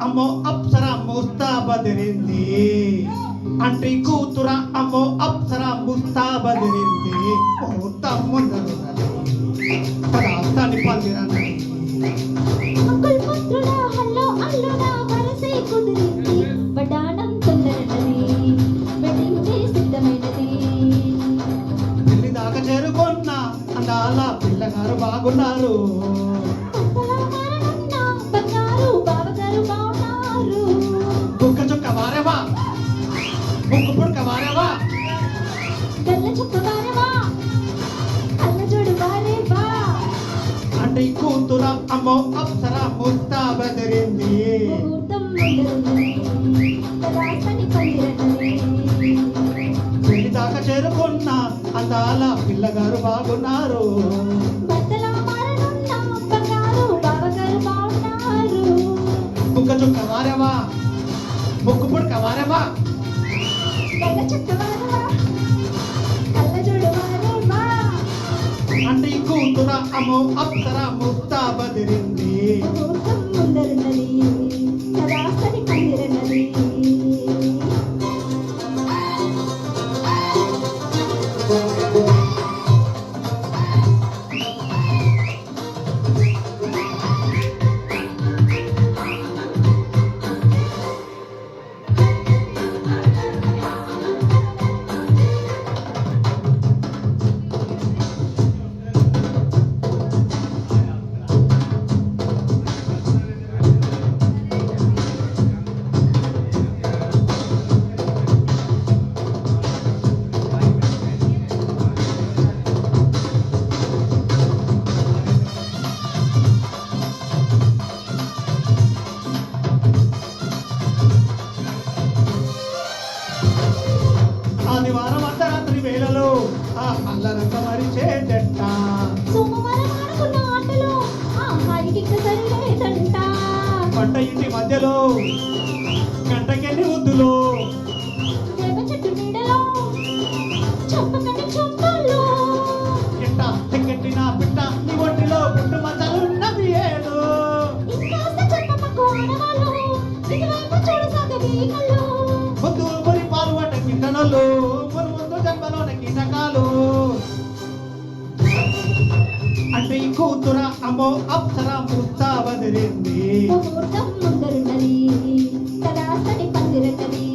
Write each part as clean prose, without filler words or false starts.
అమ్మో అప్సరా ముస్తాబదిరింది అంటే కూతుర అమ్మో అప్సరా ముస్తాబదిరింది ముహూర్తం ముందరున్నది పదార్థాన్ని పందిరన్నది అంకుల్ పుత్రుడా హల్లో అల్లుడా వరసే కుదిరింది వడానం తొందరన్నది వెడ్డింగ్ డే సిద్ధమైనది పెళ్లి దాకా చేరుకున్న అందాల పిల్లగారు బాగున్నారు బంగారు బావగారు బాగున్నారు బుక్క చుక్క వారేవా బుక్కు పుడక వారేవా గల్ల చుక్క వారేవా కళ్ళ జోడు వారేవా అంటే కూతుర అమ్మో అప్సరా ముస్తాబదిరింది ముహూర్తం ముందరున్నది తదాస్తని పందిరన్నది పెళ్లి దాకా చేరుకున్న అందాల పిల్లగారు బాగున్నారు బట్టల మారనున్న బంగారు బావగారు బాగున్నారు బుక్క చుక్క వారేవా బుక్కు పుడక వారేవా గల్ల చుక్క వారేవా కళ్ళ జోడు వారేవా అంటే కూతుర అమ్మో అప్సరా ముస్తాబదిరింది ముహూర్తం ముందరున్నది తదాస్తని పందిరన్నది ఆదివారం అర్ధరాత్రి వేళలో ఆ అల్లరంత మరిచేదెట్ట సోమవారం ఆడుకున్న ఆటలో ఆ హాయికిక్క సరిలేదంట పంట ఇంటి మధ్యలో గంటకెన్ని ముద్దులో వేప చెట్టు నీడలో చంపకండి చంపల్లో గిట్ట చెక్కెట్టిన పిట్ట నీ ఒంటిలో పుట్టు మచ్చలున్నది ఏడు ఇంకాస్త చెప్పమ్మకు ఆడవాళ్ళు ఇటువైపు చూడసాగవి కళ్ళు ముద్దు మురి పాలు వంట కిట్టనోళ్ళు మును ముందు జన్మలోన కీటకాలు అంటే ఈ కూతుర అమ్మో అప్సరా ముస్తాబదిరింది ముహూర్తం ముందరున్నది తదాస్తని పందిరన్నది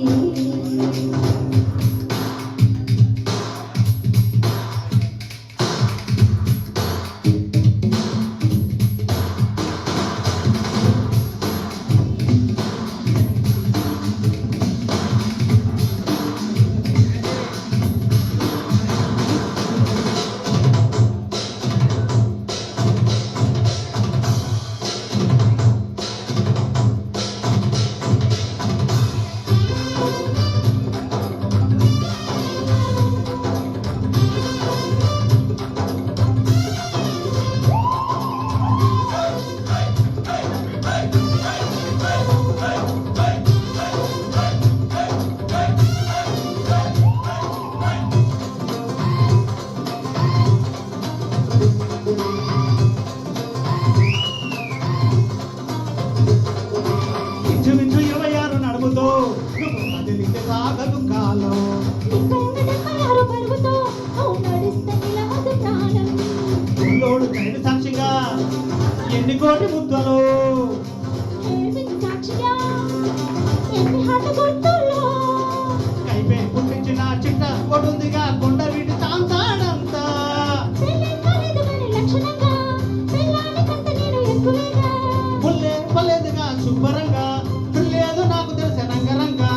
ఇంచుమించు 26 నడుముతో నువ్వు కదిలితే సాగదు కాలం ఇంకొంగ బరువుతో నువ్వు నడిస్తే నిలవదు ప్రాణం గుండోడు కైడు సాక్షిగా ఎన్ని కోటి ముద్దలు ఏమిటి సాక్షిగా ఎన్ని హాట గుర్తుల్లో కైపే పుట్టించిన చిట్ట కొడుందిగా కొండ వీటి చాంతాడంతా పెళ్ళి కాలేదు మరి లక్షణంగా పెళ్ళాని కంటే నేను ఎక్కువేగా పుల్లే పలేదుగా శుభ్రంగా లేదు నాకు తెలిసే రంగరంగా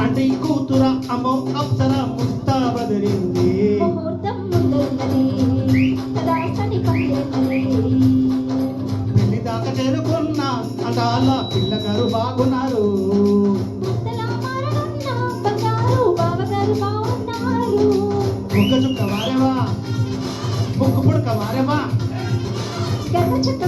అంటే ఈ కూతుర అమ్మో అప్సరా ముస్తాబదిరింది ముహూర్తం ముందున్నది తదాస్తని పందిరన్నది పెళ్లి దాకా చేరుకున్న అందాల పిల్లగారు బాగున్నారు బట్టల మారనున్న బంగారు బావగారు బాగున్నారు బుక్క చుక్క వారేవా బుక్కు పుడక వారేవా గల్ల చుక్క